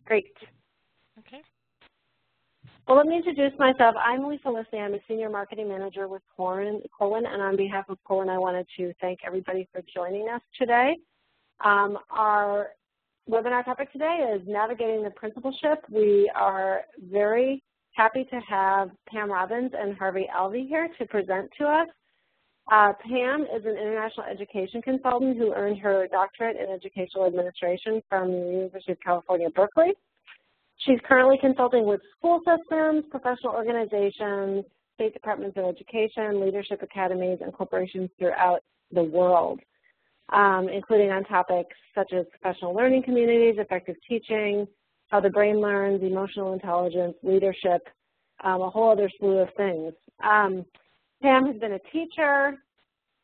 Great. Okay. Well, let me introduce myself. I'm Lisa Lissy. I'm a Senior Marketing Manager with Corwin, and on behalf of Corwin, I wanted to thank everybody for joining us today. Our webinar topic today is Navigating the Principalship. We are very happy to have Pam Robbins and Harvey Alvy here to present to us. Pam is an international education consultant who earned her doctorate in educational administration from the University of California, Berkeley. She's currently consulting with school systems, professional organizations, state departments of education, leadership academies, and corporations throughout the world, including on topics such as professional learning communities, effective teaching, how the brain learns, emotional intelligence, leadership, a whole other slew of things. Pam has been a teacher,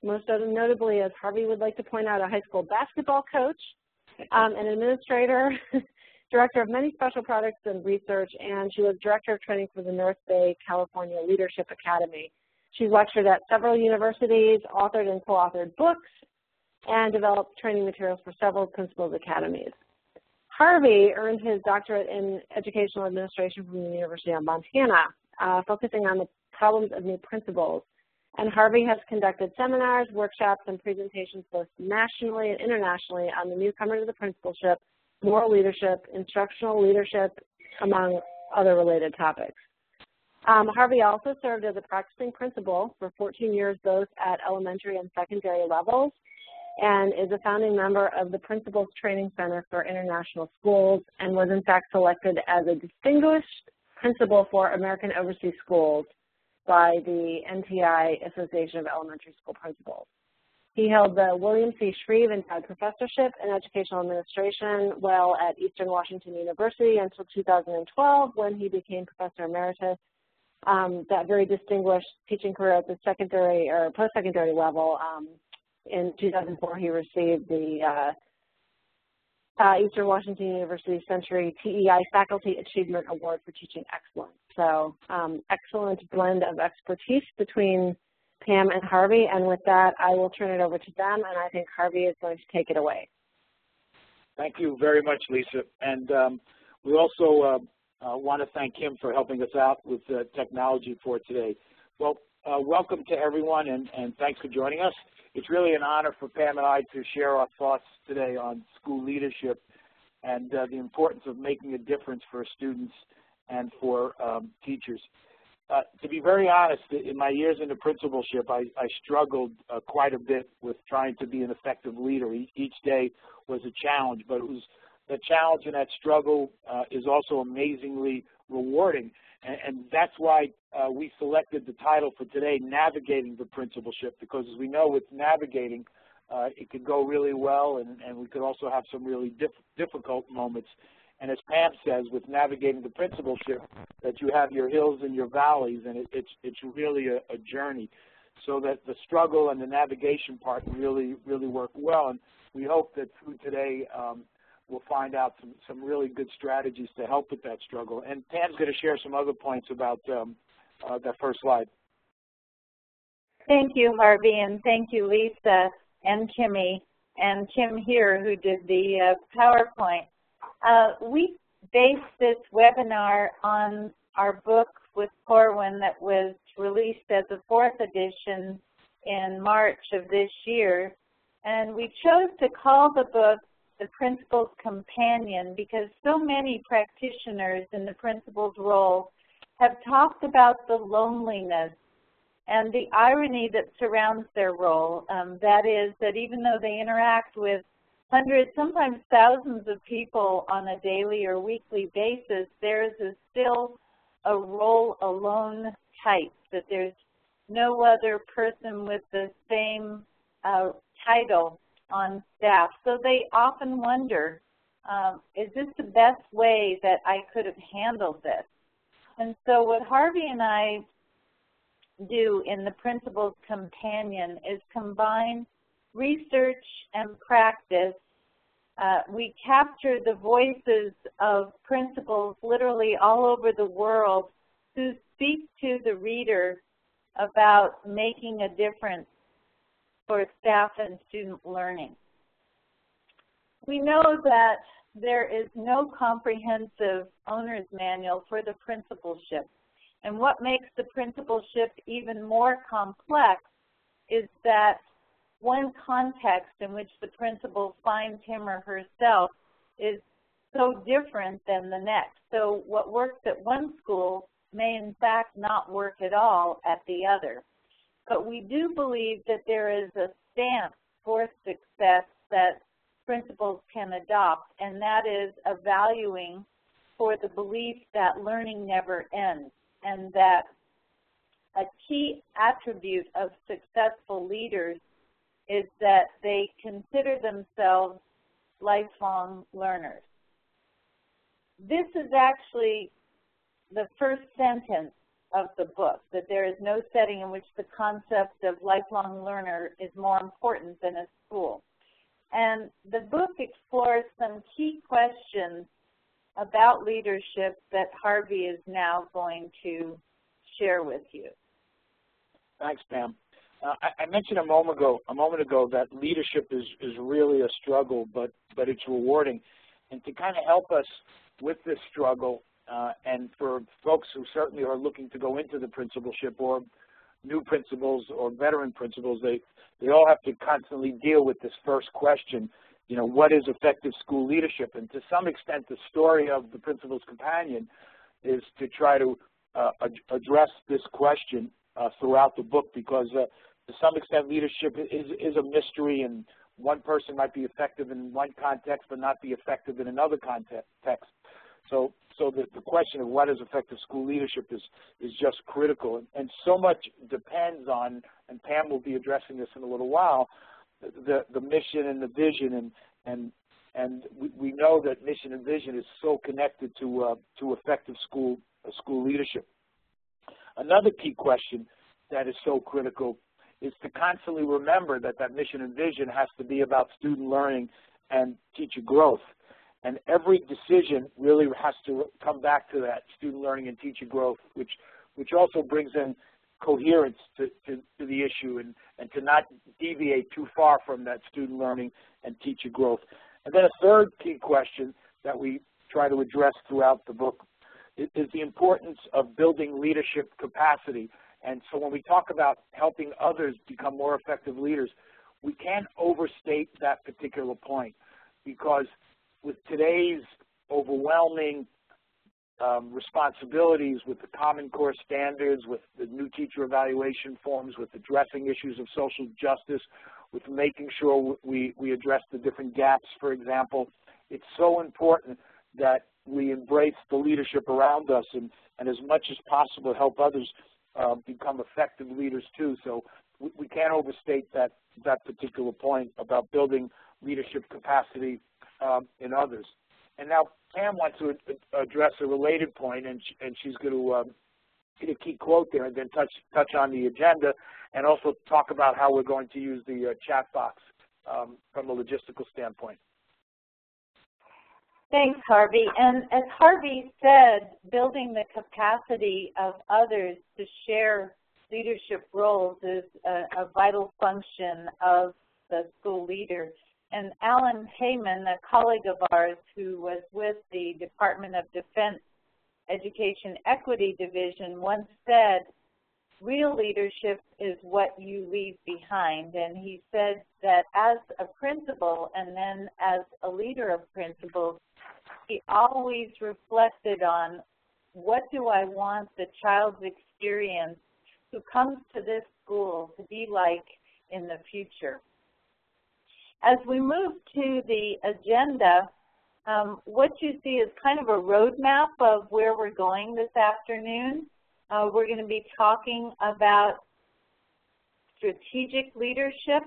most notably, as Harvey would like to point out, a high school basketball coach, an administrator, director of many special products and research, and she was director of training for the North Bay, California Leadership Academy. She's lectured at several universities, authored and co-authored books, and developed training materials for several principals academies. Harvey earned his doctorate in educational administration from the University of Montana, focusing on the problems of new principals. And Harvey has conducted seminars, workshops, and presentations both nationally and internationally on the newcomer to the principalship, moral leadership, instructional leadership, among other related topics. Harvey also served as a practicing principal for 14 years, both at elementary and secondary levels, and is a founding member of the Principals Training Center for International Schools, and was in fact selected as a distinguished principal for American Overseas Schools by the NTI Association of Elementary School Principals. He held the William C. Shreve Endowed Professorship in Educational Administration while at Eastern Washington University until 2012, when he became Professor Emeritus. That very distinguished teaching career at the secondary or post-secondary level. In 2004, he received the Eastern Washington University Century TEI Faculty Achievement Award for Teaching Excellence. So excellent blend of expertise between Pam and Harvey, and with that, I will turn it over to them, and I think Harvey is going to take it away. Thank you very much, Lisa. And we also want to thank him for helping us out with technology for today. Well, welcome to everyone, and thanks for joining us. It's really an honor for Pam and I to share our thoughts today on school leadership and the importance of making a difference for students and for teachers. To be very honest, in my years in the principalship, I struggled quite a bit with trying to be an effective leader. Each day was a challenge, but it was the challenge and that struggle is also amazingly rewarding. And that's why we selected the title for today, Navigating the Principalship, because as we know with navigating, it could go really well, and we could also have some really difficult moments. And as Pam says, with navigating the principalship, that you have your hills and your valleys, and it's really a journey. So that the struggle and the navigation part really work well. And we hope that through today we'll find out some really good strategies to help with that struggle. And Pam's going to share some other points about that first slide. Thank you, Harvey, and thank you, Lisa and Kimmy, and Kim here who did the PowerPoint. We based this webinar on our book with Corwin that was released as a 4th edition in March of this year. And we chose to call the book The Principal's Companion because so many practitioners in the principal's role have talked about the loneliness and the irony that surrounds their role. That is that even though they interact with hundreds, sometimes thousands of people on a daily or weekly basis, theirs is still a role alone type, that there's no other person with the same title on staff. So they often wonder, is this the best way that I could have handled this? And so what Harvey and I do in the Principal's Companion is combine research and practice. We capture the voices of principals literally all over the world who speak to the reader about making a difference for staff and student learning. We know that there is no comprehensive owner's manual for the principalship. And what makes the principalship even more complex is that one context in which the principal finds him or herself is so different than the next. So what works at one school may in fact not work at all at the other. But we do believe that there is a stance for success that principals can adopt, and that is a valuing for the belief that learning never ends, and that a key attribute of successful leaders is that they consider themselves lifelong learners. This is actually the first sentence of the book, that there is no setting in which the concept of lifelong learner is more important than a school. And the book explores some key questions about leadership that Harvey is now going to share with you. Thanks, Pam. I mentioned a moment ago that leadership is really a struggle, but it's rewarding. And to kind of help us with this struggle, and for folks who certainly are looking to go into the principalship, or new principals or veteran principals, they all have to constantly deal with this first question, you know, what is effective school leadership? And to some extent, the story of the Principal's Companion is to try to address this question throughout the book, because to some extent leadership is a mystery, and one person might be effective in one context but not be effective in another context. So the question of what is effective school leadership is just critical, and so much depends on, and Pam will be addressing this in a little while, the mission and the vision, and we know that mission and vision is so connected to effective school leadership. Another key question that is so critical is to constantly remember that mission and vision has to be about student learning and teacher growth. And every decision really has to come back to that student learning and teacher growth, which also brings in coherence to the issue, and to not deviate too far from that student learning and teacher growth. And then a third key question that we try to address throughout the book is the importance of building leadership capacity. And so when we talk about helping others become more effective leaders, we can't overstate that particular point, because with today's overwhelming responsibilities, with the Common Core standards, with the new teacher evaluation forms, with addressing issues of social justice, with making sure we address the different gaps, for example, it's so important that we embrace the leadership around us, and as much as possible help others become effective leaders too. So we can't overstate that particular point about building leadership capacity in others. And now Pam wants to address a related point, and she's going to get a key quote there, and then touch on the agenda, and also talk about how we're going to use the chat box from a logistical standpoint. Thanks, Harvey. And as Harvey said, building the capacity of others to share leadership roles is a vital function of the school leader. And Alan Heyman, a colleague of ours who was with the Department of Defense Education Equity Division, once said, real leadership is what you leave behind. And he said that as a principal and then as a leader of principals, he always reflected on, what do I want the child's experience who comes to this school to be like in the future? As we move to the agenda, what you see is kind of a roadmap of where we're going this afternoon. We're going to be talking about strategic leadership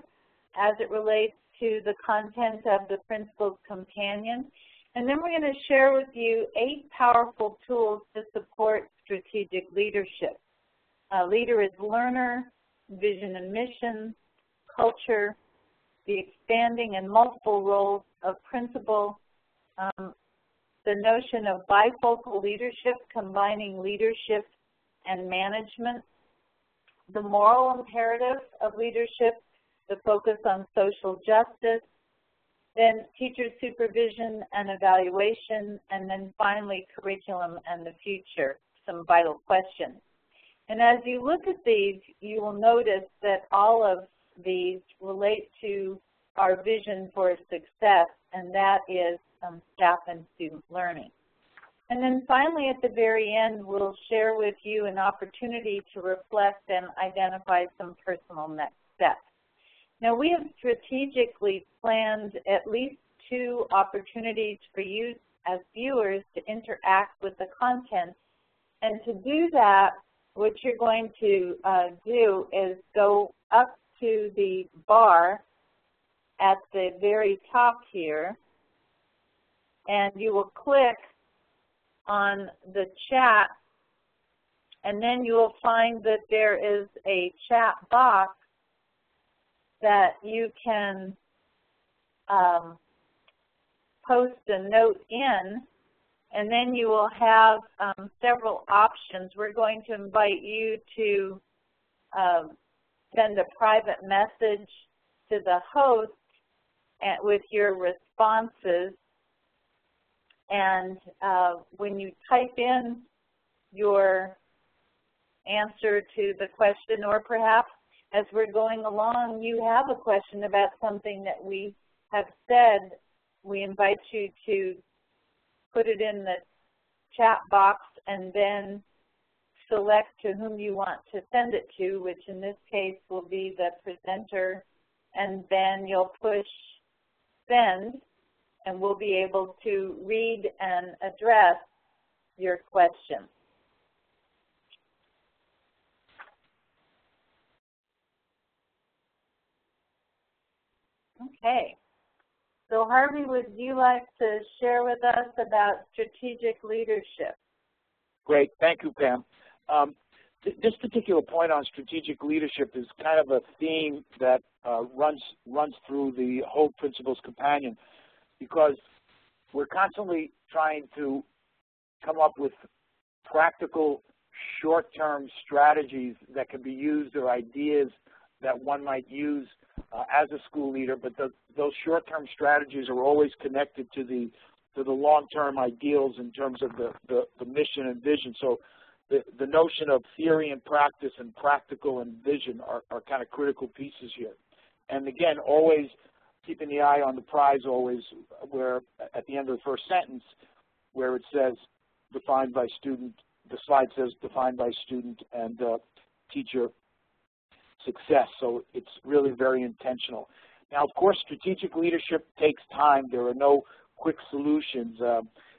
as it relates to the content of the Principal's Companion. And then we're going to share with you 8 powerful tools to support strategic leadership. Leader is learner, vision and mission, culture, the expanding and multiple roles of principal, the notion of bifocal leadership, combining leadership and management, the moral imperative of leadership, the focus on social justice, then teacher supervision and evaluation, and then finally curriculum and the future, some vital questions. And as you look at these, you will notice that all of these relate to our vision for success, and that is staff and student learning. And then finally, at the very end, we'll share with you an opportunity to reflect and identify some personal next steps. Now, we have strategically planned at least 2 opportunities for you as viewers to interact with the content. And to do that, what you're going to do is go up to the bar at the very top here, and you will click on the chat, and then you will find that there is a chat box that you can post a note in, and then you will have several options. We're going to invite you to send a private message to the host with your responses. And when you type in your answer to the question, or perhaps as we're going along you have a question about something that we have said, we invite you to put it in the chat box and then select to whom you want to send it to, which in this case will be the presenter, and then you'll push send, and we'll be able to read and address your question. Okay. So Harvey, would you like to share with us about strategic leadership? Great. Thank you, Pam. This particular point on strategic leadership is kind of a theme that runs through the whole Principal's Companion, because we're constantly trying to come up with practical, short-term strategies that can be used, or ideas that one might use as a school leader, but those short-term strategies are always connected to the long-term ideals in terms of the mission and vision. So the notion of theory and practice and practical and vision are kind of critical pieces here. And again, always keeping the eye on the prize, always, where at the end of the first sentence, where it says defined by student, the slide says defined by student and teacher success. So it's really very intentional. Now, of course, strategic leadership takes time. There are no quick solutions.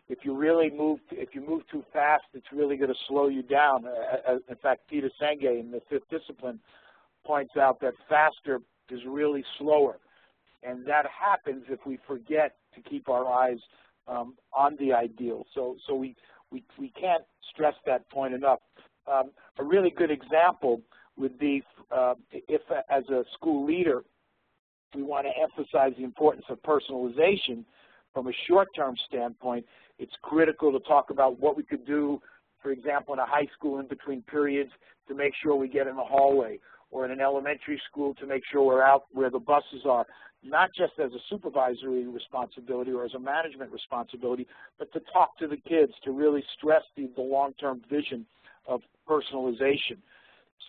If you move too fast, it's really going to slow you down. In fact, Peter Senge in the 5th discipline points out that faster is really slower. And that happens if we forget to keep our eyes on the ideal. So we can't stress that point enough. A really good example would be if, as a school leader, we want to emphasize the importance of personalization from a short-term standpoint. It's critical to talk about what we could do, for example, in a high school in between periods to make sure we get in the hallway, or in an elementary school to make sure we're out where the buses are, not just as a supervisory responsibility or as a management responsibility, but to talk to the kids, to really stress the long-term vision of personalization.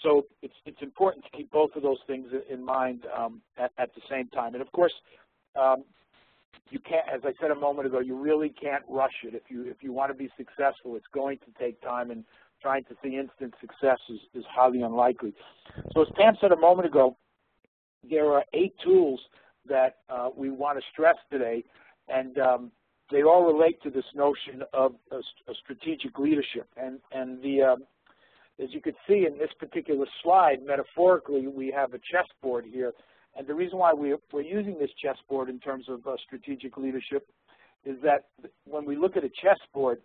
So it's important to keep both of those things in mind at the same time. And of course, you can't, as I said a moment ago, you really can't rush it. If you want to be successful, it's going to take time, and trying to see instant success is highly unlikely. So as Pam said a moment ago, there are 8 tools that we want to stress today, and they all relate to this notion of a strategic leadership. And as you can see in this particular slide, metaphorically, we have a chessboard here. And the reason why we're using this chessboard in terms of strategic leadership is that when we look at a chessboard,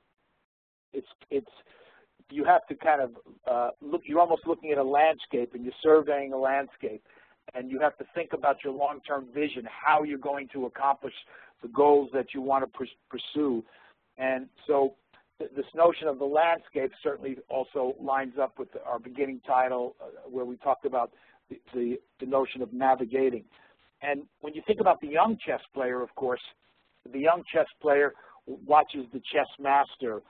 you have to kind of look. You're almost looking at a landscape, and you're surveying a landscape, and you have to think about your long-term vision, how you're going to accomplish the goals that you want to pursue. And so this notion of the landscape certainly also lines up with our beginning title, where we talked about the notion of navigating. And when you think about the young chess player, of course, the young chess player watches the chess master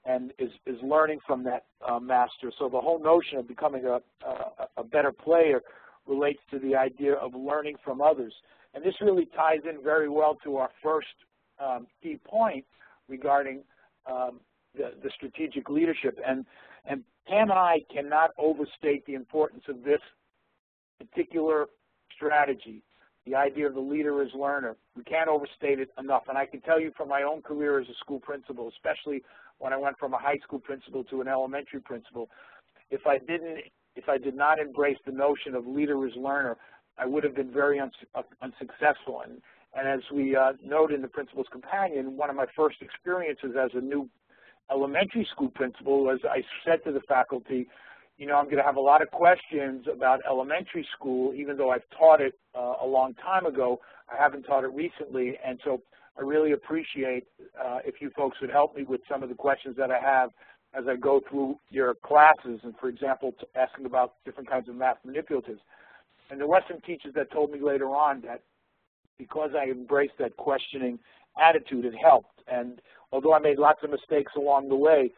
and is learning from that master. So the whole notion of becoming a better player relates to the idea of learning from others. And this really ties in very well to our first key point regarding the strategic leadership. And Pam and I cannot overstate the importance of this particular strategy, the idea of the leader as learner. We can't overstate it enough. And I can tell you from my own career as a school principal, especially when I went from a high school principal to an elementary principal, if I did not embrace the notion of leader as learner, I would have been very unsuccessful. And as we note in the Principal's Companion, one of my first experiences as a new elementary school principal was I said to the faculty, you know, I'm going to have a lot of questions about elementary school, even though I've taught it a long time ago. I haven't taught it recently, and so I really appreciate if you folks would help me with some of the questions that I have as I go through your classes, and for example, asking about different kinds of math manipulatives. And there were some teachers that told me later on that because I embraced that questioning attitude, it helped. And although I made lots of mistakes along the way,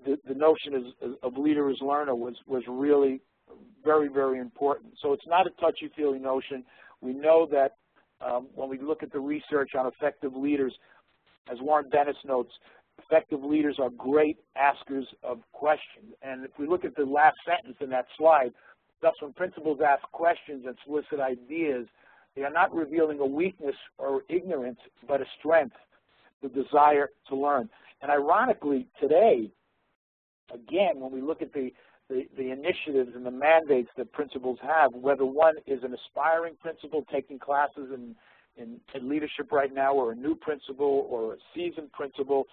the notion of leader as learner was really very, very important. So it's not a touchy-feely notion. We know that when we look at the research on effective leaders, as Warren Bennis notes, effective leaders are great askers of questions. And if we look at the last sentence in that slide, thus when principals ask questions and solicit ideas, they are not revealing a weakness or ignorance, but a strength, the desire to learn. And ironically, today, again, when we look at the initiatives and the mandates that principals have, whether one is an aspiring principal taking classes in leadership right now, or a new principal or a seasoned principal,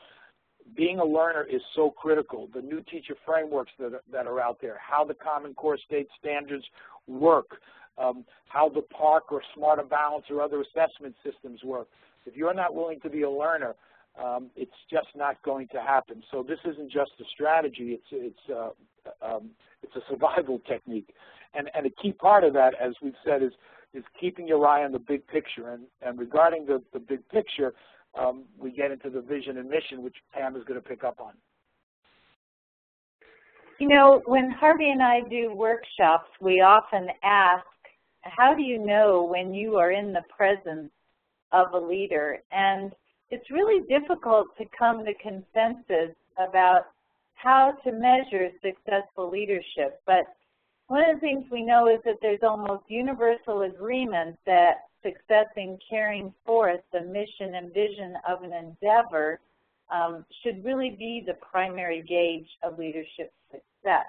being a learner is so critical. The new teacher frameworks that are out there, how the Common Core State Standards work, how the PARC or Smarter Balance or other assessment systems work. If you're not willing to be a learner, it's just not going to happen. So this isn't just a strategy, it's a survival technique. And a key part of that, as we've said, is keeping your eye on the big picture. And regarding the big picture, we get into the vision and mission, which Pam is going to pick up on. You know, when Harvey and I do workshops, we often ask, how do you know when you are in the presence of a leader? And it's really difficult to come to consensus about how to measure successful leadership. But one of the things we know is that there's almost universal agreement that success in carrying forth the mission and vision of an endeavor should really be the primary gauge of leadership success.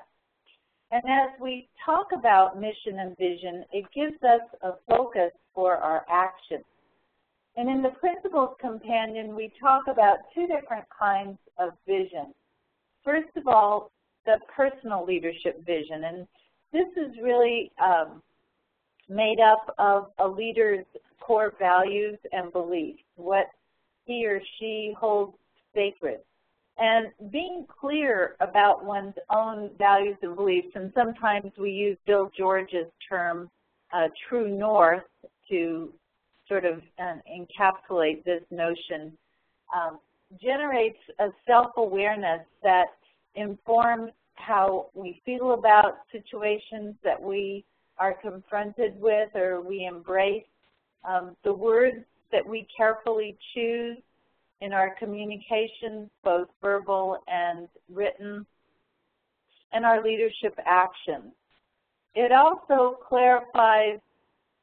And as we talk about mission and vision, it gives us a focus for our actions. And in the Principal's Companion, we talk about two different kinds of vision. First of all, the personal leadership vision. And this is really made up of a leader's core values and beliefs, what he or she holds sacred. And being clear about one's own values and beliefs, and sometimes we use Bill George's term, true north, to sort of encapsulate this notion, generates a self-awareness that informs how we feel about situations that we are confronted with or we embrace, the words that we carefully choose in our communications, both verbal and written, and our leadership actions. It also clarifies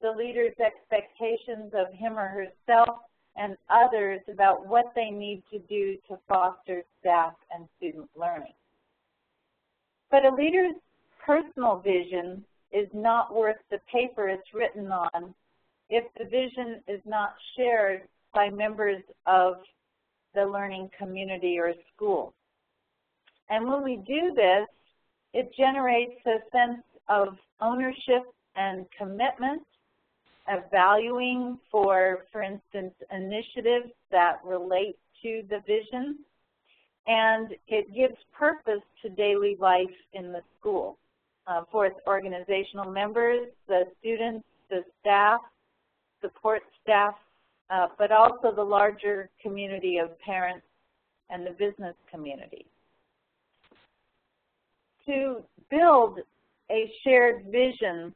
the leader's expectations of him or herself and others about what they need to do to foster staff and student learning. But a leader's personal vision is not worth the paper it's written on if the vision is not shared by members of the learning community or school. And when we do this, it generates a sense of ownership and commitment, of valuing for instance, initiatives that relate to the vision, and it gives purpose to daily life in the school. For its organizational members, the students, the staff, support staff, but also the larger community of parents and the business community. To build a shared vision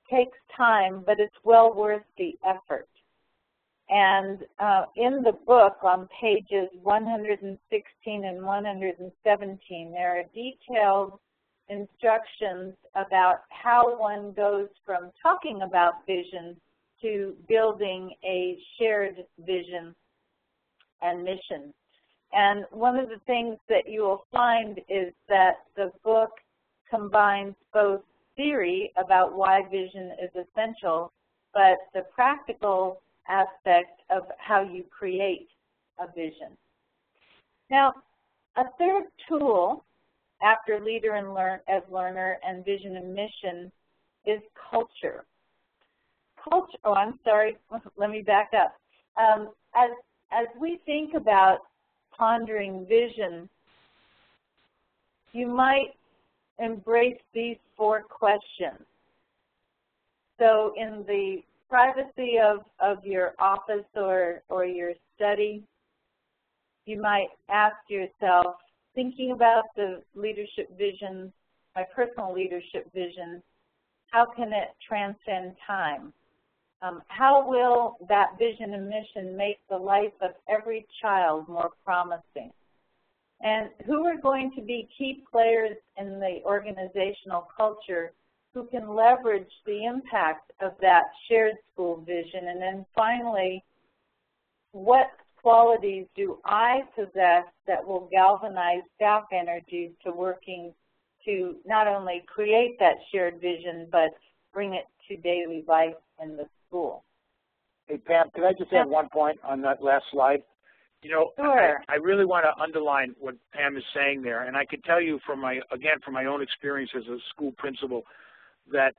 takes time, but it's well worth the effort. And in the book on pages 116 and 117, there are detailed instructions about how one goes from talking about vision to building a shared vision and mission. And one of the things that you will find is that the book combines both theory about why vision is essential, but the practical aspect of how you create a vision. Now, a third tool after leader and as learner and vision and mission is culture. Culture, oh, I'm sorry, let me back up. As we think about pondering vision, you might embrace these 4 questions. So in the privacy of your office or your study, you might ask yourself, thinking about the leadership vision, my personal leadership vision, how can it transcend time? How will that vision and mission make the life of every child more promising? And who are going to be key players in the organizational culture who can leverage the impact of that shared school vision? And then finally, what qualities do I possess that will galvanize staff energies to working to not only create that shared vision, but bring it to daily life in the school? Hey, Pam, could I just add one point on that last slide? You know, sure. I really want to underline what Pam is saying there, and I can tell you from my own experience as a school principal that,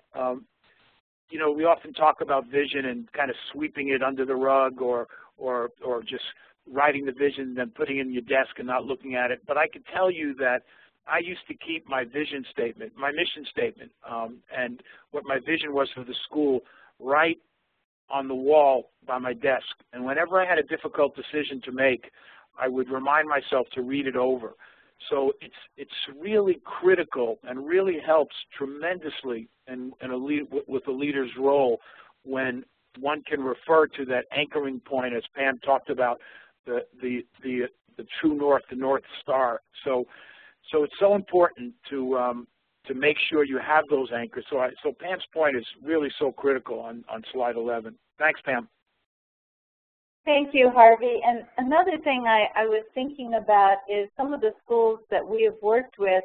you know, we often talk about vision and kind of sweeping it under the rug or just writing the vision and then putting it in your desk and not looking at it. But I can tell you that I used to keep my vision statement, my mission statement, and what my vision was for the school right on the wall by my desk. And whenever I had a difficult decision to make, I would remind myself to read it over. So it's really critical and really helps tremendously with a leader's role when one can refer to that anchoring point, as Pam talked about, the true north, the North Star. So it's so important to make sure you have those anchors. So Pam's point is really so critical on slide 11. Thanks, Pam. Thank you, Harvey. And another thing I was thinking about is some of the schools that we have worked with,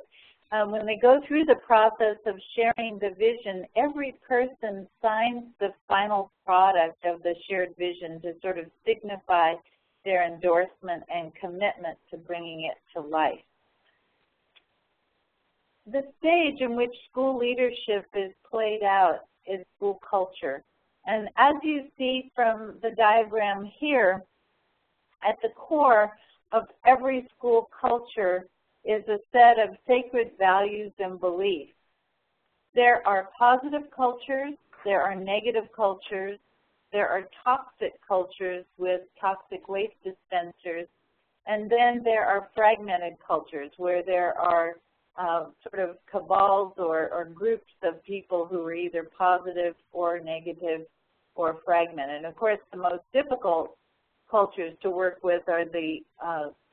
when they go through the process of sharing the vision, every person signs the final product of the shared vision to sort of signify their endorsement and commitment to bringing it to life. The stage in which school leadership is played out is school culture. And as you see from the diagram here, at the core of every school culture is a set of sacred values and beliefs. There are positive cultures, there are negative cultures, there are toxic cultures with toxic waste dispensers, and then there are fragmented cultures where there are sort of cabals or groups of people who are either positive or negative or fragmented. And of course, the most difficult cultures to work with are the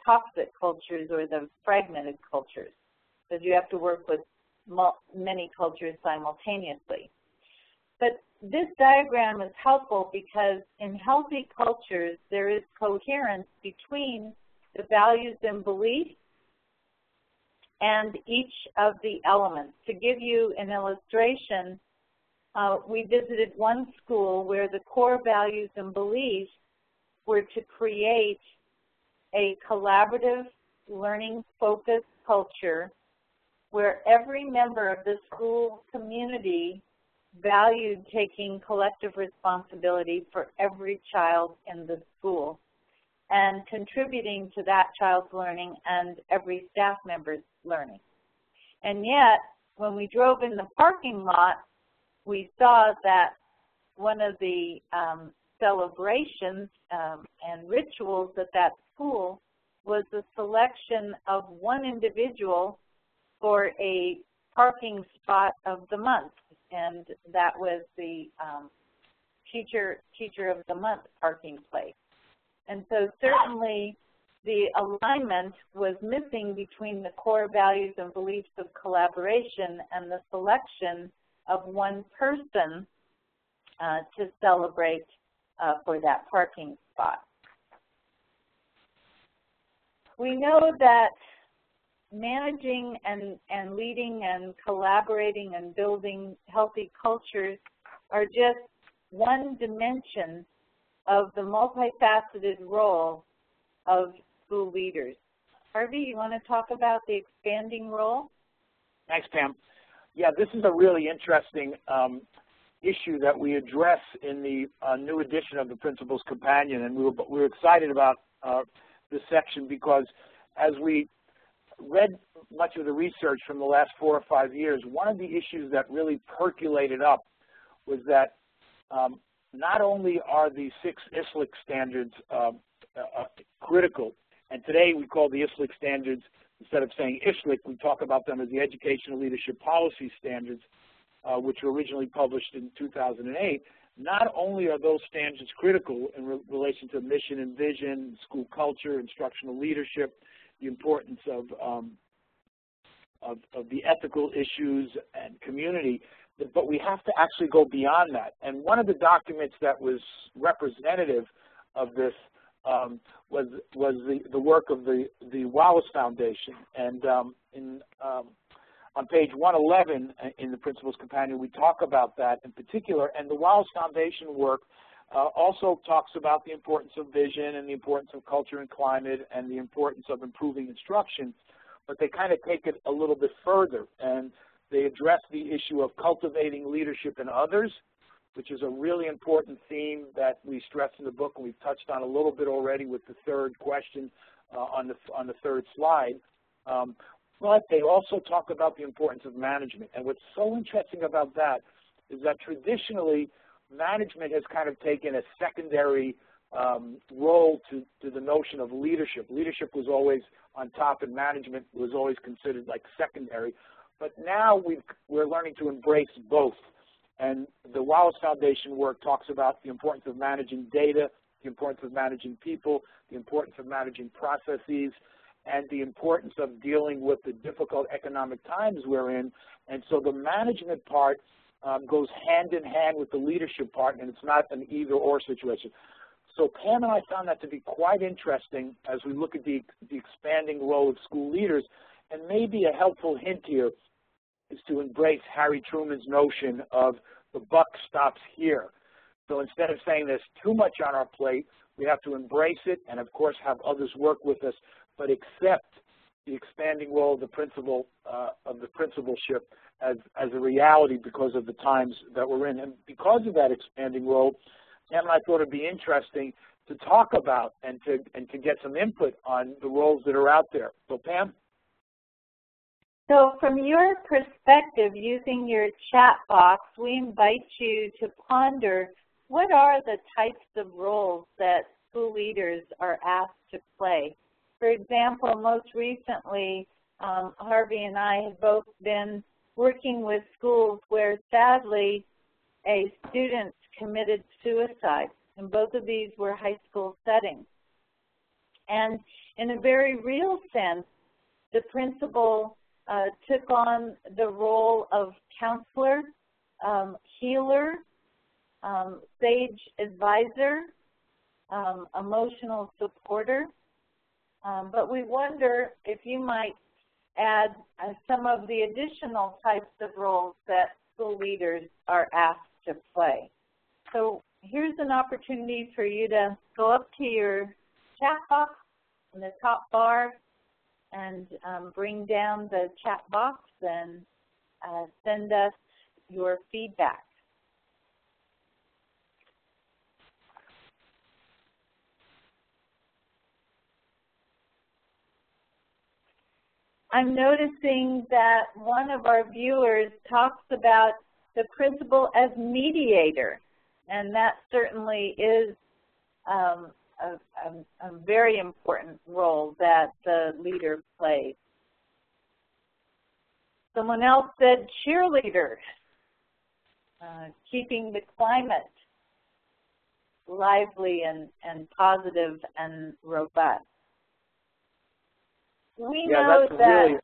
toxic cultures or the fragmented cultures, because you have to work with many cultures simultaneously. But this diagram is helpful because in healthy cultures, there is coherence between the values and beliefs and each of the elements. To give you an illustration, we visited one school where the core values and beliefs were to create a collaborative, learning-focused culture where every member of the school community valued taking collective responsibility for every child in the school and contributing to that child's learning and every staff member's learning. And yet, when we drove in the parking lot, we saw that one of the celebrations and rituals at that school was the selection of one individual for a parking spot of the month, and that was the teacher of the month parking place. And so certainly the alignment was missing between the core values and beliefs of collaboration and the selection of one person to celebrate for that parking spot. We know that managing and leading and collaborating and building healthy cultures are just one dimension of the multifaceted role of school leaders. Harvey, you want to talk about the expanding role? Thanks, Pam. Yeah, this is a really interesting issue that we address in the new edition of the Principal's Companion, and we were excited about this section because as we read much of the research from the last 4 or 5 years, one of the issues that really percolated up was that not only are the 6 ISLIC standards critical, and today we call the ISLIC standards, instead of saying ISLIC, we talk about them as the Educational Leadership Policy Standards, which were originally published in 2008. Not only are those standards critical in relation to mission and vision, school culture, instructional leadership, the importance of the ethical issues and community, but we have to actually go beyond that. And one of the documents that was representative of this was the work of the Wallace Foundation. And on page 111 in the Principal's Companion, we talk about that in particular. And the Wallace Foundation work also talks about the importance of vision and the importance of culture and climate and the importance of improving instruction, but they kind of take it a little bit further, and they address the issue of cultivating leadership in others, which is a really important theme that we stress in the book, and we've touched on a little bit already with the third question on the third slide. But they also talk about the importance of management. And what's so interesting about that is that traditionally management has kind of taken a secondary role to the notion of leadership. Leadership was always on top and management was always considered like secondary. But now we're learning to embrace both. And the Wallace Foundation work talks about the importance of managing data, the importance of managing people, the importance of managing processes, and the importance of dealing with the difficult economic times we're in. And so the management part goes hand in hand with the leadership part, and it's not an either-or situation. So Pam and I found that to be quite interesting as we look at the expanding role of school leaders, and maybe a helpful hint here is to embrace Harry Truman's notion of the buck stops here. So instead of saying there's too much on our plate, we have to embrace it and, of course, have others work with us, but accept the expanding role of the principal, of the principalship as a reality because of the times that we're in. And because of that expanding role, Pam and I thought it'd be interesting to talk about and to get some input on the roles that are out there. So Pam? So from your perspective, using your chat box, we invite you to ponder what are the types of roles that school leaders are asked to play. For example, most recently, Harvey and I have both been working with schools where sadly a student committed suicide, and both of these were high school settings. And in a very real sense, the principal took on the role of counselor, healer, sage advisor, emotional supporter. But we wonder if you might add some of the additional types of roles that school leaders are asked to play. So here's an opportunity for you to go up to your chat box in the top bar and bring down the chat box and send us your feedback. I'm noticing that one of our viewers talks about the principal as mediator. And that certainly is a very important role that the leader plays. Someone else said cheerleader, keeping the climate lively and positive and robust. We know that. Really,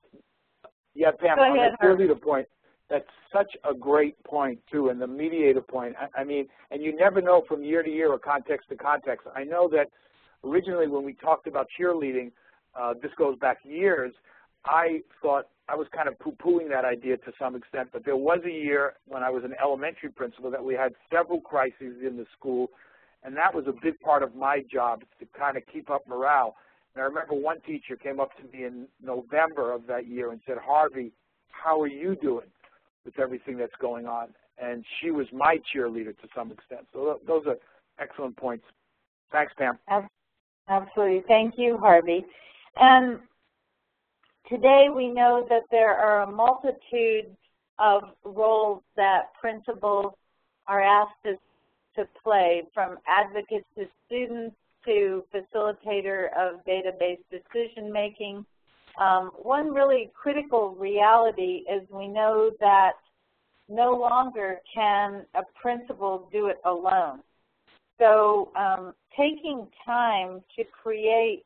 yeah, Pam, on the cheerleader point, that's such a great point, too, and the mediator point. I mean, and you never know from year to year or context to context. I know that originally when we talked about cheerleading, this goes back years, I thought I was kind of poo-pooing that idea to some extent, but there was a year when I was an elementary principal that we had several crises in the school, and that was a big part of my job, to kind of keep up morale. And I remember one teacher came up to me in November of that year and said, "Harvey, how are you doing with everything that's going on?" And she was my cheerleader to some extent. So those are excellent points. Thanks, Pam. Absolutely. Thank you, Harvey. And today we know that there are a multitude of roles that principals are asked to play, from advocates to students to facilitator of database decision-making. One really critical reality is we know that no longer can a principal do it alone. So taking time to create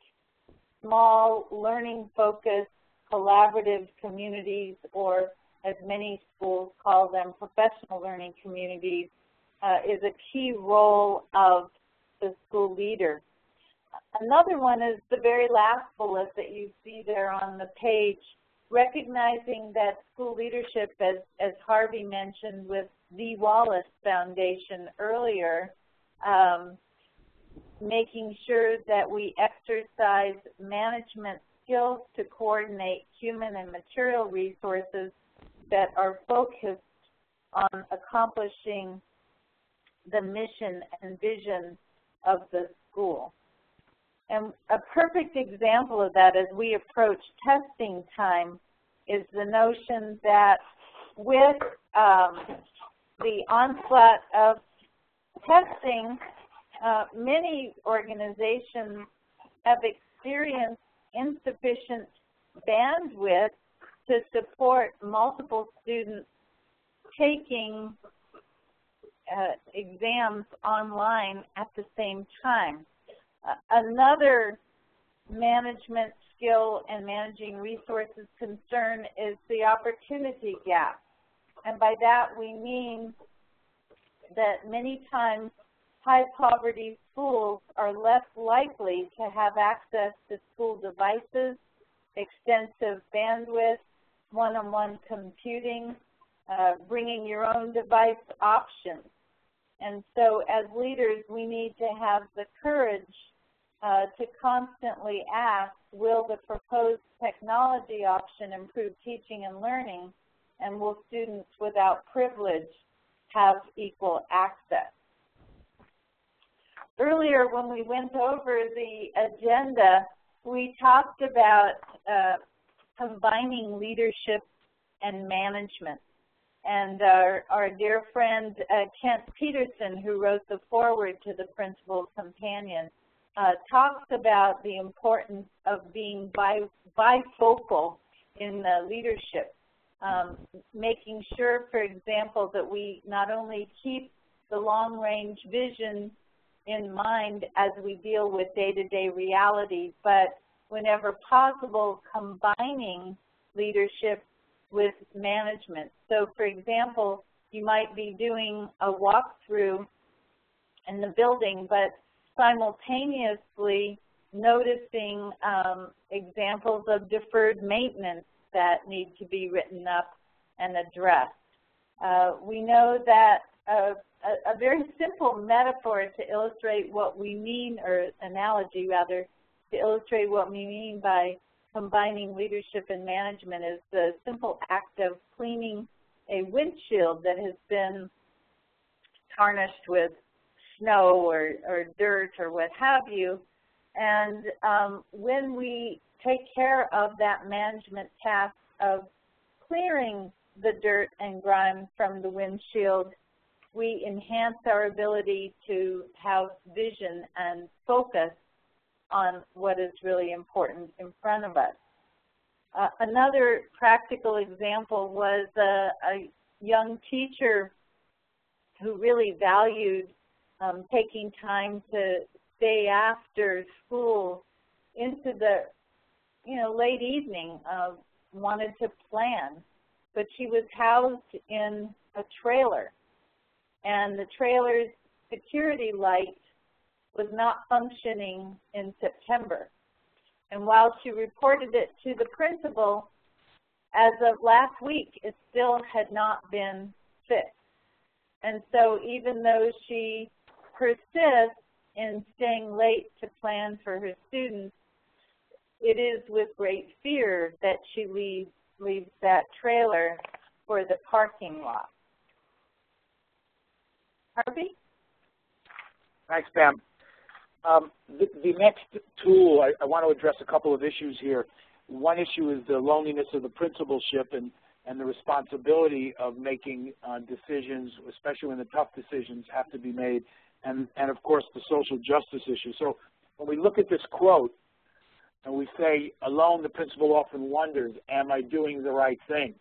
small learning-focused collaborative communities, or as many schools call them, professional learning communities, is a key role of the school leader. Another one is the very last bullet that you see there on the page, recognizing that school leadership, as Harvey mentioned with the Wallace Foundation earlier, making sure that we exercise management skills to coordinate human and material resources that are focused on accomplishing the mission and vision of the school. And a perfect example of that as we approach testing time is the notion that with the onslaught of testing, many organizations have experienced insufficient bandwidth to support multiple students taking exams online at the same time. Another management skill and managing resources concern is the opportunity gap. And by that we mean that many times high poverty schools are less likely to have access to school devices, extensive bandwidth, one-on-one computing, bringing your own device options. And so as leaders, we need to have the courage to constantly ask, will the proposed technology option improve teaching and learning, and will students without privilege have equal access? Earlier when we went over the agenda, we talked about combining leadership and management. And our dear friend Kent Peterson, who wrote the foreword to the Principal's Companion, talks about the importance of being bifocal in leadership, making sure, for example, that we not only keep the long-range vision in mind as we deal with day-to-day realities, but whenever possible, combining leadership with management. So, for example, you might be doing a walkthrough in the building, but simultaneously noticing examples of deferred maintenance that need to be written up and addressed. We know that a very simple metaphor to illustrate what we mean, or analogy rather, to illustrate what we mean by combining leadership and management is the simple act of cleaning a windshield that has been tarnished with snow or dirt or what have you. And when we take care of that management task of clearing the dirt and grime from the windshield, we enhance our ability to have vision and focus on what is really important in front of us. Another practical example was a young teacher who really valued taking time to stay after school into the late evening, wanted to plan, but she was housed in a trailer, and the trailer's security light was not functioning in September. And while she reported it to the principal, as of last week, it still had not been fixed. And so even though she persists in staying late to plan for her students, it is with great fear that she leaves that trailer for the parking lot. Harvey? Thanks, Pam. The next tool, I want to address a couple of issues here. One issue is the loneliness of the principalship and the responsibility of making decisions, especially when the tough decisions have to be made, and of course the social justice issue. So when we look at this quote and we say, alone the principal often wonders, am I doing the right thing?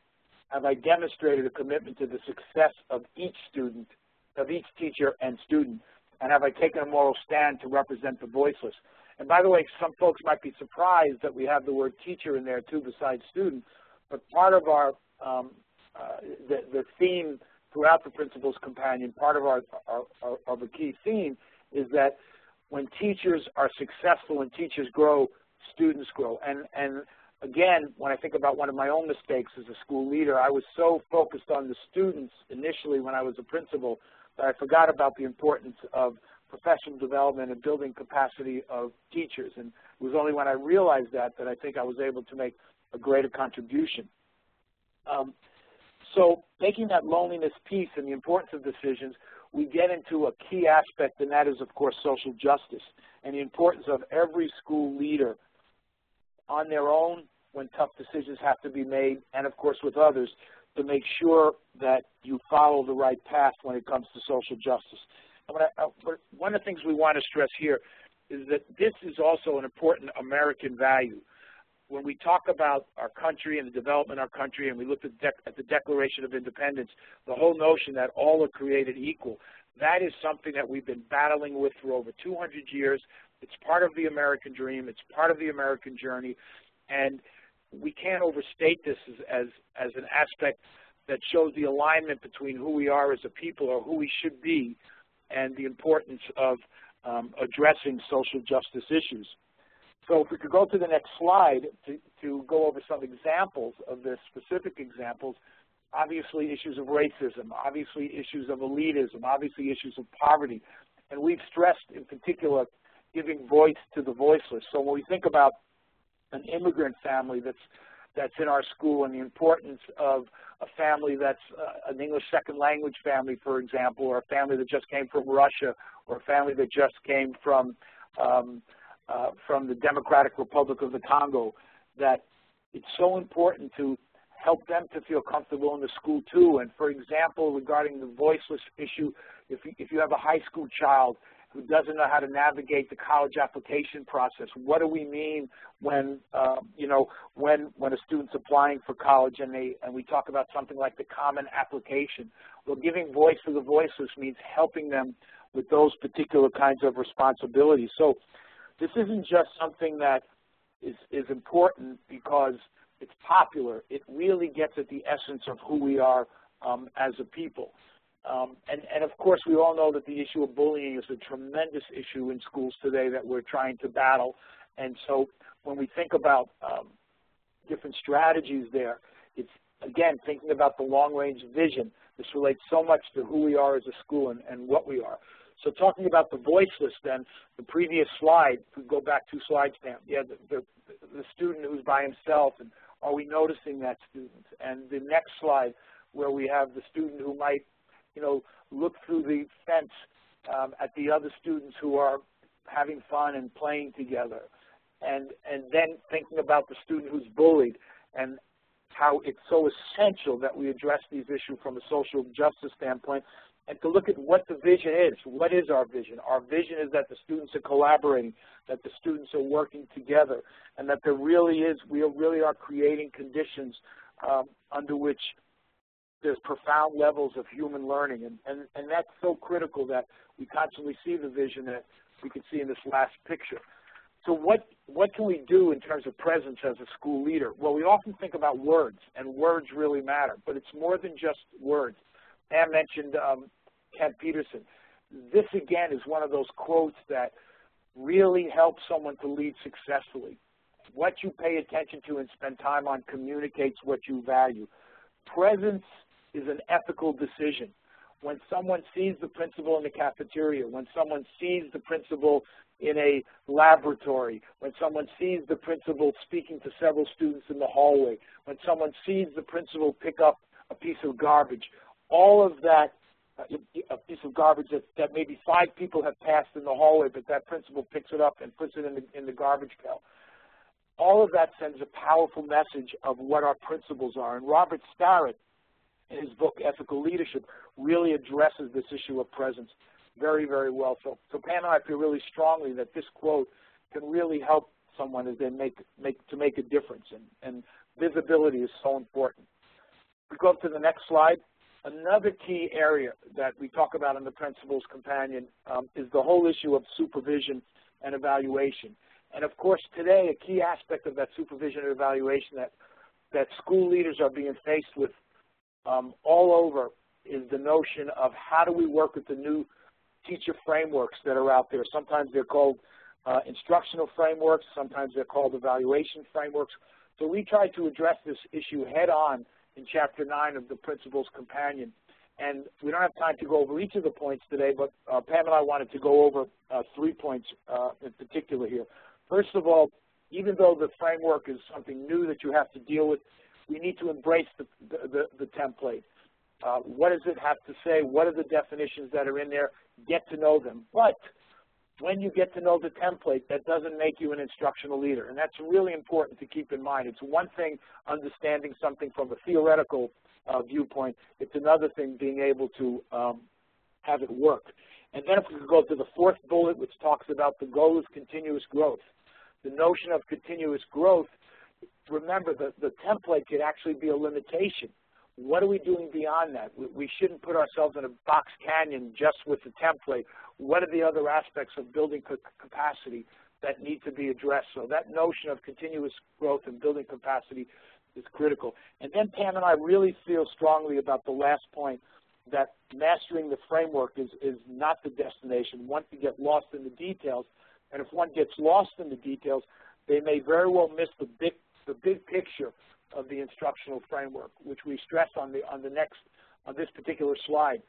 Have I demonstrated a commitment to the success of each student, of each teacher and student? And have I taken a moral stand to represent the voiceless? And by the way, some folks might be surprised that we have the word teacher in there too besides student, but part of our, the theme throughout the Principal's Companion, part of a key theme is that when teachers are successful and teachers grow, students grow. And again, when I think about one of my own mistakes as a school leader, I was so focused on the students initially when I was a principal that I forgot about the importance of professional development and building capacity of teachers. And it was only when I realized that I think I was able to make a greater contribution. So taking that loneliness piece and the importance of decisions, we get into a key aspect, and that is, of course, social justice and the importance of every school leader on their own when tough decisions have to be made, and, of course, with others, to make sure that you follow the right path when it comes to social justice. And one of the things we want to stress here is that this is also an important American value. When we talk about our country and the development of our country and we look at the Declaration of Independence, the whole notion that all are created equal, that is something that we've been battling with for over 200 years. It's part of the American dream. It's part of the American journey. And we can't overstate this as an aspect that shows the alignment between who we are as a people or who we should be and the importance of addressing social justice issues. So if we could go to the next slide to go over some examples of this, specific examples, obviously issues of racism, obviously issues of elitism, obviously issues of poverty. And we've stressed in particular giving voice to the voiceless. So when we think about an immigrant family that's in our school and the importance of a family that's an English second language family, for example, or a family that just came from Russia, or a family that just came from the Democratic Republic of the Congo, that it's so important to help them to feel comfortable in the school too. And for example, regarding the voiceless issue, if you have a high school child who doesn't know how to navigate the college application process, what do we mean when when a student's applying for college and we talk about something like the common application? Well, giving voice to the voiceless means helping them with those particular kinds of responsibilities. So this isn't just something that is important because it's popular. It really gets at the essence of who we are as a people. And of course, we all know that the issue of bullying is a tremendous issue in schools today that we're trying to battle. And so when we think about different strategies there, it's, again, thinking about the long-range vision. This relates so much to who we are as a school and what we are. So talking about the voiceless then, the previous slide, if we go back 2 slides, Pam, yeah, the student who's by himself, and are we noticing that student? And the next slide where we have the student who might, look through the fence at the other students who are having fun and playing together. And then thinking about the student who's bullied and how it's so essential that we address these issues from a social justice standpoint. and to look at what the vision is. What is our vision? Our vision is that the students are collaborating, that the students are working together, and that we really are creating conditions under which there's profound levels of human learning. And that's so critical that we constantly see the vision that we can see in this last picture. So what can we do in terms of presence as a school leader? Well, we often think about words, and words really matter, but it's more than just words. Pam mentioned Kent Peterson. This, again, is one of those quotes that really helps someone to lead successfully. What you pay attention to and spend time on communicates what you value. Presence is an ethical decision. When someone sees the principal in the cafeteria, when someone sees the principal in a laboratory, when someone sees the principal speaking to several students in the hallway, when someone sees the principal pick up a piece of garbage, all of that, a piece of garbage that maybe 5 people have passed in the hallway, but that principal picks it up and puts it in the garbage pail. All of that sends a powerful message of what our principles are. And Robert Starrett, in his book, Ethical Leadership, really addresses this issue of presence very, very well. So Pam and I feel really strongly that this quote can really help someone as they make a difference. And visibility is so important. We go up to the next slide. Another key area that we talk about in the Principal's Companion is the whole issue of supervision and evaluation. And of course, today, a key aspect of that supervision and evaluation that school leaders are being faced with all over is the notion of how do we work with the new teacher frameworks that are out there. Sometimes they're called instructional frameworks, sometimes they're called evaluation frameworks. So we try to address this issue head on in Chapter 9 of the Principal's Companion. And we don't have time to go over each of the points today, but Pam and I wanted to go over 3 points in particular here. First of all, even though the framework is something new that you have to deal with, we need to embrace the template. What does it have to say? What are the definitions that are in there? Get to know them. But when you get to know the template, that doesn't make you an instructional leader. And that's really important to keep in mind. It's one thing understanding something from a theoretical viewpoint. It's another thing being able to have it work. And then if we could go to the 4th bullet, which talks about the goal is continuous growth. The notion of continuous growth, remember, the template could actually be a limitation. What are we doing beyond that? We shouldn't put ourselves in a box canyon just with the template. What are the other aspects of building capacity that need to be addressed? So that notion of continuous growth and building capacity is critical. And then Pam and I really feel strongly about the last point, that mastering the framework is not the destination. One can get lost in the details, and if one gets lost in the details, they may very well miss the big picture of the instructional framework, which we stress on this particular slide.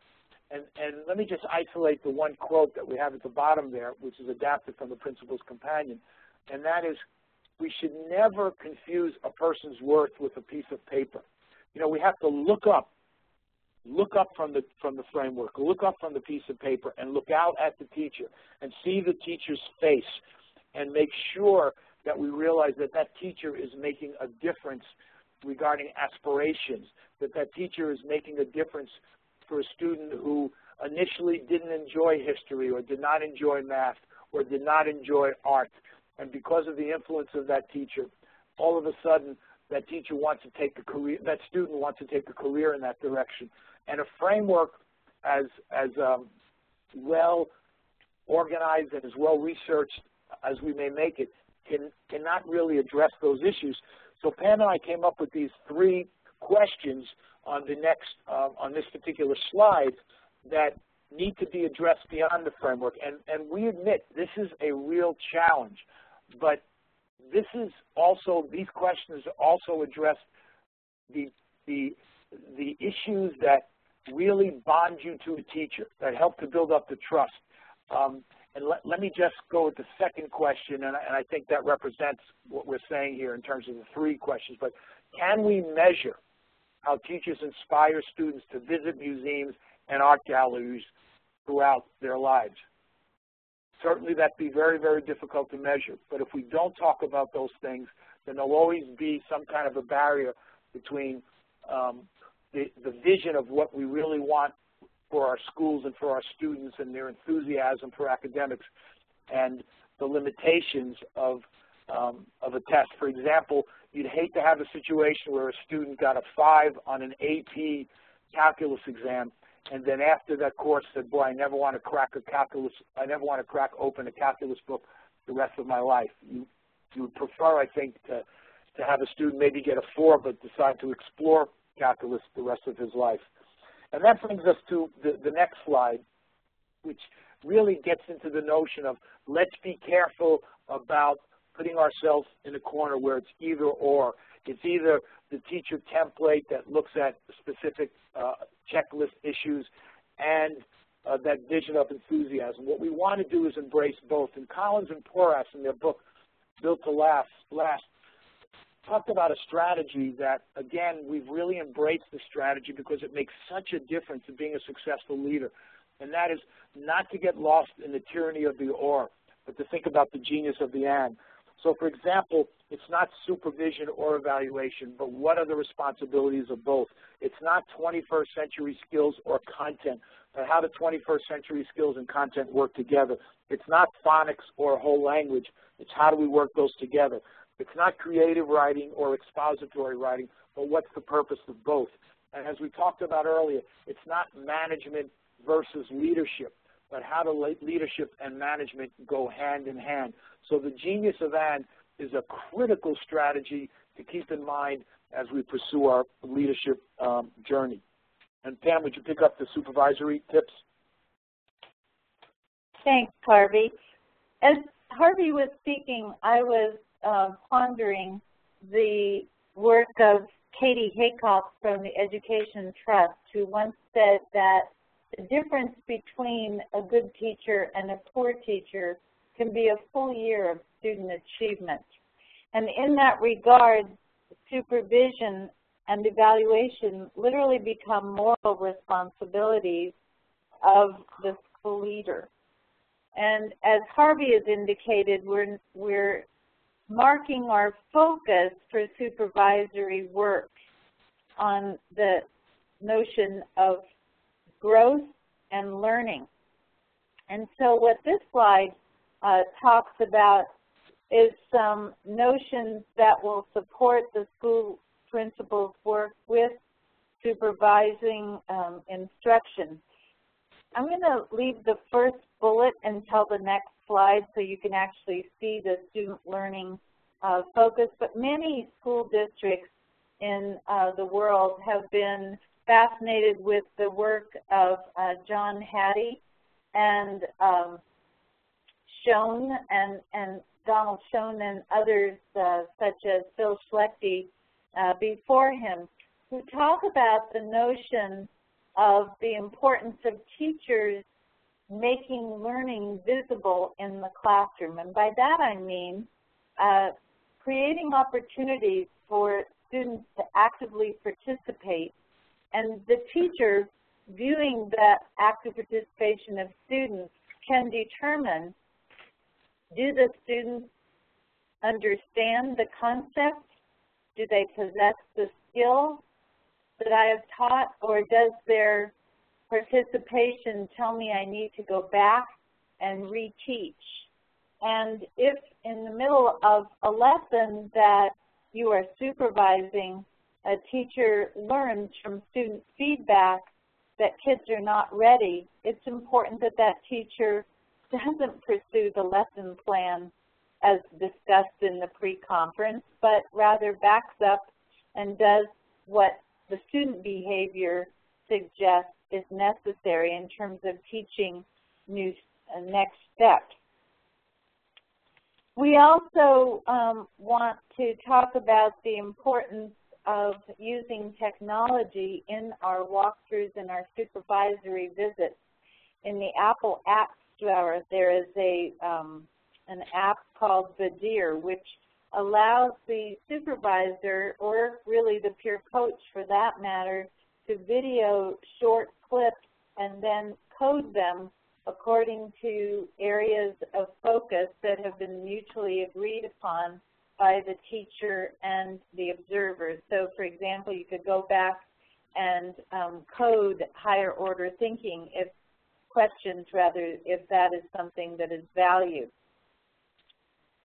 And let me just isolate the one quote that we have at the bottom there, which is adapted from the Principal's Companion, and that is, we should never confuse a person's worth with a piece of paper. You know, we have to look up from the framework, look up from the piece of paper, and look out at the teacher and see the teacher's face and make sure that we realize that that teacher is making a difference regarding aspirations, that that teacher is making a difference for a student who initially didn't enjoy history or did not enjoy math or did not enjoy art. And because of the influence of that teacher, all of a sudden that teacher wants to take a career, that student wants to take a career in that direction. And a framework as well organized and as well researched as we may make it cannot really address those issues. So Pam and I came up with these 3 questions on this particular slide that need to be addressed beyond the framework. And we admit this is a real challenge, but these questions also address the issues that really bond you to a teacher, that help to build up the trust. And let me just go with the second question, and I think that represents what we're saying here in terms of the 3 questions. But can we measure how teachers inspire students to visit museums and art galleries throughout their lives? Certainly that'd be very, very difficult to measure. But if we don't talk about those things, then there'll always be some kind of a barrier between the vision of what we really want for our schools and for our students and their enthusiasm for academics and the limitations of a test. For example, you'd hate to have a situation where a student got a 5 on an AP calculus exam, and then after that course said, boy, I never want to crack open a calculus book the rest of my life. You would prefer, I think, to have a student maybe get a 4 but decide to explore calculus the rest of his life. And that brings us to the next slide, which really gets into the notion of let's be careful about putting ourselves in a corner where it's either or. It's either the teacher template that looks at specific checklist issues and that vision of enthusiasm. What we want to do is embrace both. And Collins and Porras in their book, Built to Last, talked about a strategy that, again, we've really embraced the strategy because it makes such a difference in being a successful leader. And that is not to get lost in the tyranny of the or, but to think about the genius of the and. So, for example, it's not supervision or evaluation, but what are the responsibilities of both? It's not 21st century skills or content, but how do 21st century skills and content work together? It's not phonics or a whole language. It's how do we work those together? It's not creative writing or expository writing, but what's the purpose of both? And as we talked about earlier, it's not management versus leadership, but how do leadership and management go hand in hand? So the genius of and is a critical strategy to keep in mind as we pursue our leadership journey. And Pam, would you pick up the supervisory tips? Thanks, Harvey. As Harvey was speaking, I was pondering the work of Katie Haycock from the Education Trust, who once said that the difference between a good teacher and a poor teacher can be a full year of student achievement. And in that regard, supervision and evaluation literally become moral responsibilities of the school leader. And as Harvey has indicated, we're marking our focus for supervisory work on the notion of growth and learning. And so what this slide talks about is some notions that will support the school principal's work with supervising instruction. I'm going to leave the first bullet until the next slide so you can actually see the student learning focus, but many school districts in the world have been fascinated with the work of John Hattie and Schoen and Donald Schoen and others such as Phil Schlechte before him, who talk about the notion of the importance of teachers making learning visible in the classroom. And by that I mean creating opportunities for students to actively participate, and the teacher viewing that active participation of students can determine, do the students understand the concept? Do they possess the skill that I have taught, or does their participation tell me I need to go back and reteach? And if in the middle of a lesson that you are supervising, a teacher learns from student feedback that kids are not ready, it's important that that teacher doesn't pursue the lesson plan as discussed in the pre-conference, but rather backs up and does what the student behavior suggests is necessary in terms of teaching next steps. We also want to talk about the importance of using technology in our walkthroughs and our supervisory visits. In the Apple App Store, there is an app called Vadir, which allows the supervisor, or really the peer coach for that matter, to video short clips and then code them according to areas of focus that have been mutually agreed upon by the teacher and the observer. So, for example, you could go back and code higher order thinking if that is something that is valued.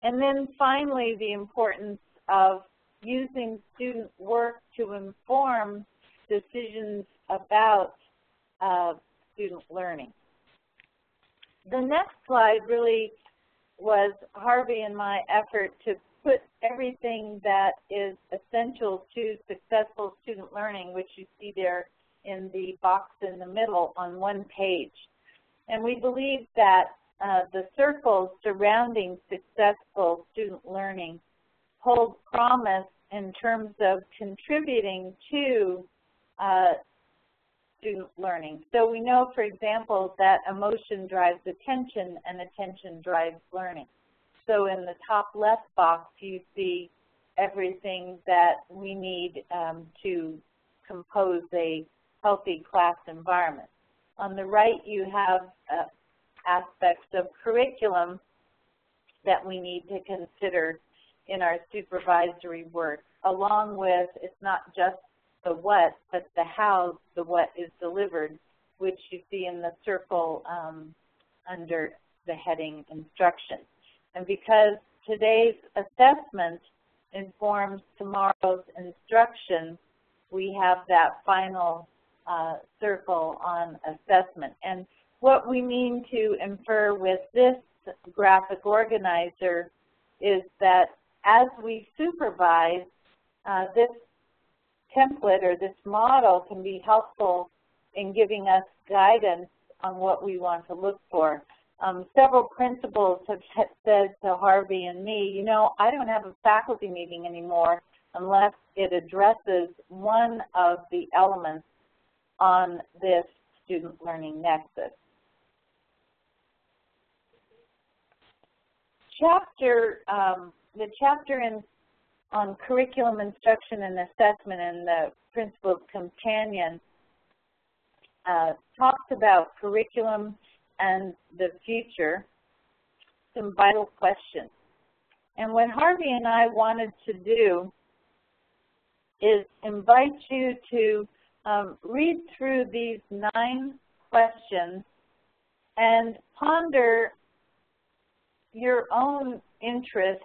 And then finally, the importance of using student work to inform decisions about student learning. The next slide really was Harvey and my effort to put everything that is essential to successful student learning, which you see there in the box in the middle, on one page. And we believe that the circles surrounding successful student learning hold promise in terms of contributing to student learning. So we know, for example, that emotion drives attention and attention drives learning. So in the top left box, you see everything that we need to compose a healthy class environment. On the right, you have aspects of curriculum that we need to consider in our supervisory work, along with, it's not just the what, but the how the what is delivered, which you see in the circle under the heading Instruction. And because today's assessment informs tomorrow's instruction, we have that final circle on assessment. And what we mean to infer with this graphic organizer is that as we supervise, this template or this model can be helpful in giving us guidance on what we want to look for. Several principals have said to Harvey and me, you know, I don't have a faculty meeting anymore unless it addresses one of the elements on this student learning nexus. The chapter on curriculum, instruction, and assessment in the Principal's Companion talks about curriculum and the future, some vital questions. And what Harvey and I wanted to do is invite you to read through these 9 questions and ponder your own interest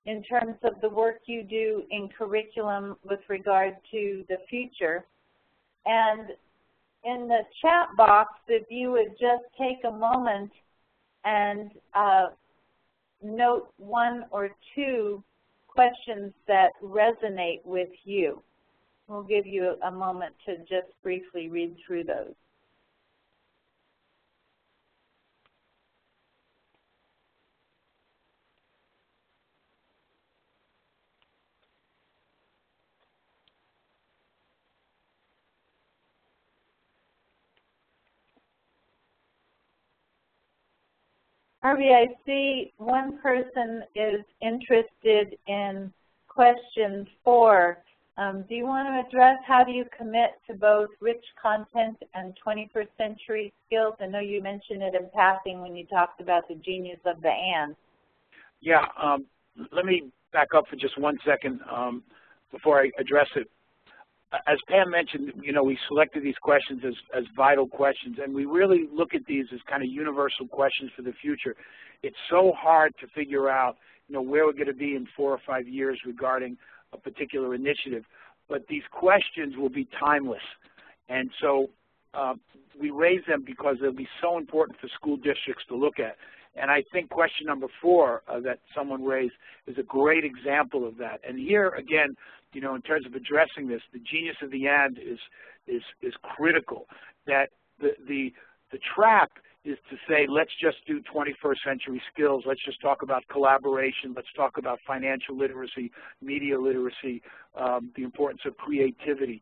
in terms of the work you do in curriculum with regard to the future. And in the chat box, if you would just take a moment and note 1 or 2 questions that resonate with you. We'll give you a moment to just briefly read through those. Harvey, I see one person is interested in question 4. Do you want to address how do you commit to both rich content and 21st century skills? I know you mentioned it in passing when you talked about the genius of the and. Yeah, let me back up for just 1 second before I address it. As Pam mentioned, you know, we selected these questions as vital questions, and we really look at these as kind of universal questions for the future. It's so hard to figure out, you know, where we're going to be in 4 or 5 years regarding a particular initiative, but these questions will be timeless. And so we raise them because they'll be so important for school districts to look at. And I think question number 4 that someone raised is a great example of that. And here, again, you know, in terms of addressing this, the genius of the and is critical. That the trap is to say, let's just do 21st century skills. Let's just talk about collaboration. Let's talk about financial literacy, media literacy, the importance of creativity,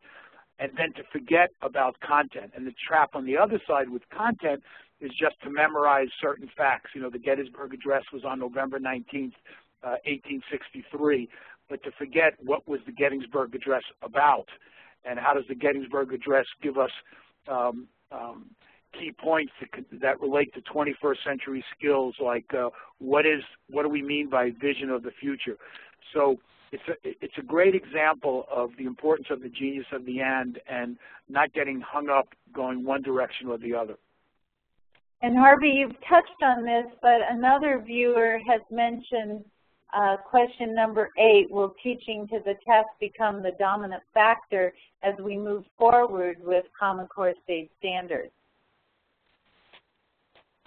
and then to forget about content. And the trap on the other side with content is just to memorize certain facts. You know, the Gettysburg Address was on November 19th, 1863. But to forget what was the Gettysburg Address about, and how does the Gettysburg Address give us key points that relate to 21st century skills, like what do we mean by vision of the future? So it's a great example of the importance of the genius of the and not getting hung up going one direction or the other. And Harvey, you've touched on this, but another viewer has mentioned question number 8, will teaching to the test become the dominant factor as we move forward with Common Core state standards?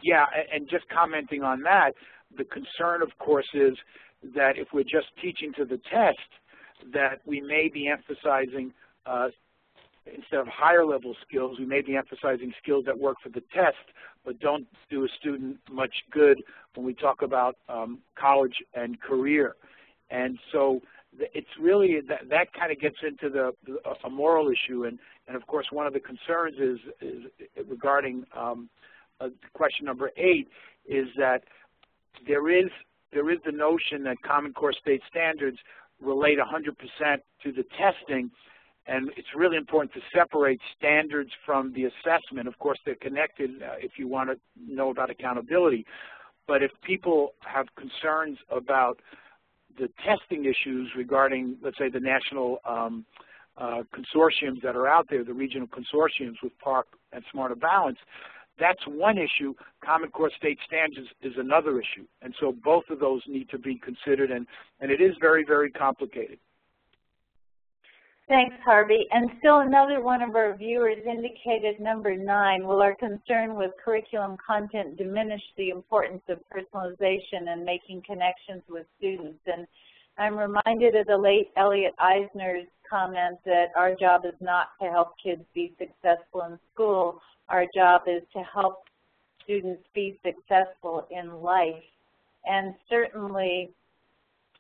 Yeah, and just commenting on that, the concern, of course, is that if we're just teaching to the test, that we may be emphasizing, instead of higher level skills, we may be emphasizing skills that work for the test, but don't do a student much good when we talk about college and career. And so it's really, that kind of gets into a moral issue. And of course, one of the concerns is regarding question number 8, is that there is the notion that Common Core state standards relate 100% to the testing, and it's really important to separate standards from the assessment. Of course, they're connected if you want to know about accountability. But if people have concerns about the testing issues regarding, let's say, the national consortiums that are out there, the regional consortiums with PARC and Smarter Balance, that's one issue. Common Core state standards is another issue. And so both of those need to be considered, and it is very, very complicated. Thanks, Harvey. And still another one of our viewers indicated number 9, will our concern with curriculum content diminish the importance of personalization and making connections with students? And I'm reminded of the late Elliot Eisner's comment that our job is not to help kids be successful in school. Our job is to help students be successful in life. And certainly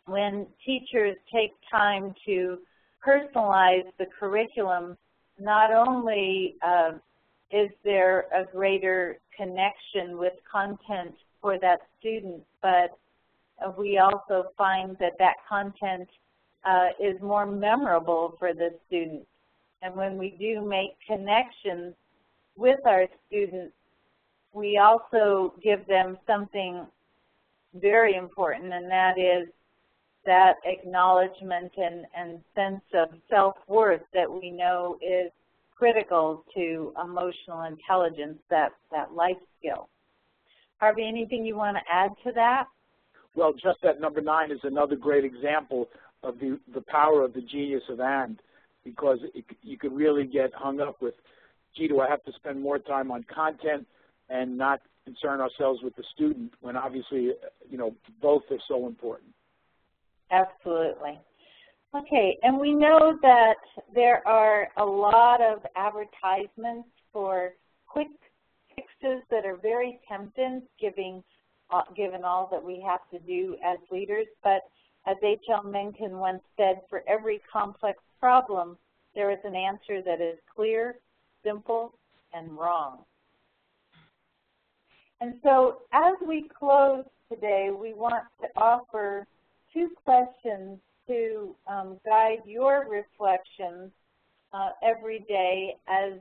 when teachers take time to personalize the curriculum, not only is there a greater connection with content for that student, but we also find that that content is more memorable for the student. And when we do make connections with our students, we also give them something very important, and that is that acknowledgement and sense of self-worth that we know is critical to emotional intelligence, that life skill. Harvey, anything you want to add to that? Well, just that number 9 is another great example of the power of the genius of and, because you could really get hung up with, gee, do I have to spend more time on content and not concern ourselves with the student, when obviously, you know, both are so important. Absolutely. Okay, and we know that there are a lot of advertisements for quick fixes that are very tempting, given all that we have to do as leaders. But as H.L. Mencken once said, for every complex problem, there is an answer that is clear, simple, and wrong. And so as we close today, we want to offer 2 questions to guide your reflections every day as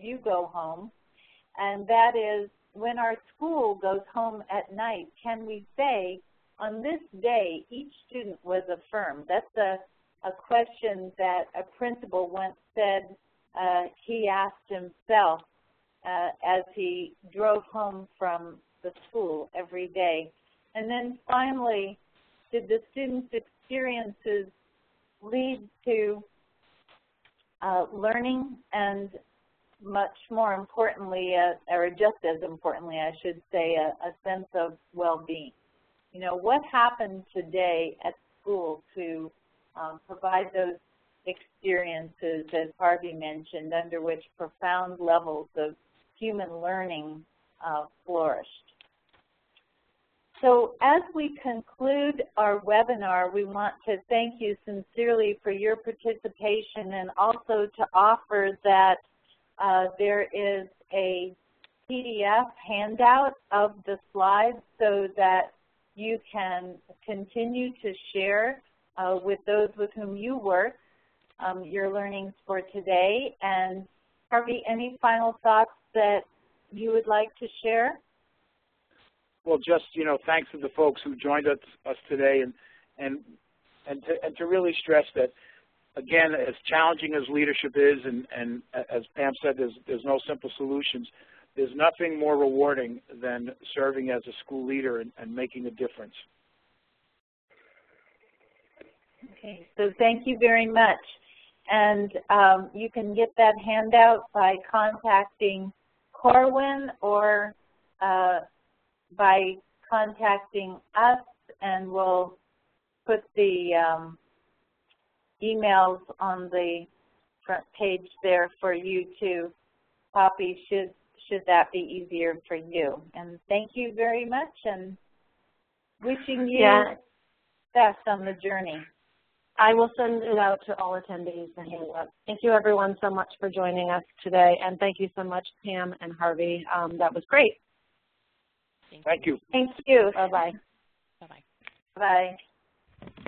you go home. And that is, when our school goes home at night, can we say, on this day, each student was affirmed? That's a question that a principal once said he asked himself as he drove home from the school every day. And then finally, did the students' experiences lead to learning and, much more importantly, or just as importantly, I should say, a sense of well-being? You know, what happened today at school to provide those experiences, as Harvey mentioned, under which profound levels of human learning flourished? So as we conclude our webinar, we want to thank you sincerely for your participation, and also to offer that there is a PDF handout of the slides so that you can continue to share with those with whom you work your learnings for today. And Harvey, any final thoughts that you would like to share? Well, just, you know, thanks to the folks who joined us today, and and to really stress that, again, as challenging as leadership is, and as Pam said, there's no simple solutions. There's nothing more rewarding than serving as a school leader and making a difference. Okay, so thank you very much. And you can get that handout by contacting Corwin or by contacting us, and we'll put the emails on the front page there for you to copy should that be easier for you. And thank you very much, and wishing you best on the journey. I will send it out to all attendees, the handout. Thank you, everyone, so much for joining us today, and thank you so much, Pam and Harvey. That was great. Thank you. Thank you. Bye-bye. Bye-bye. Bye.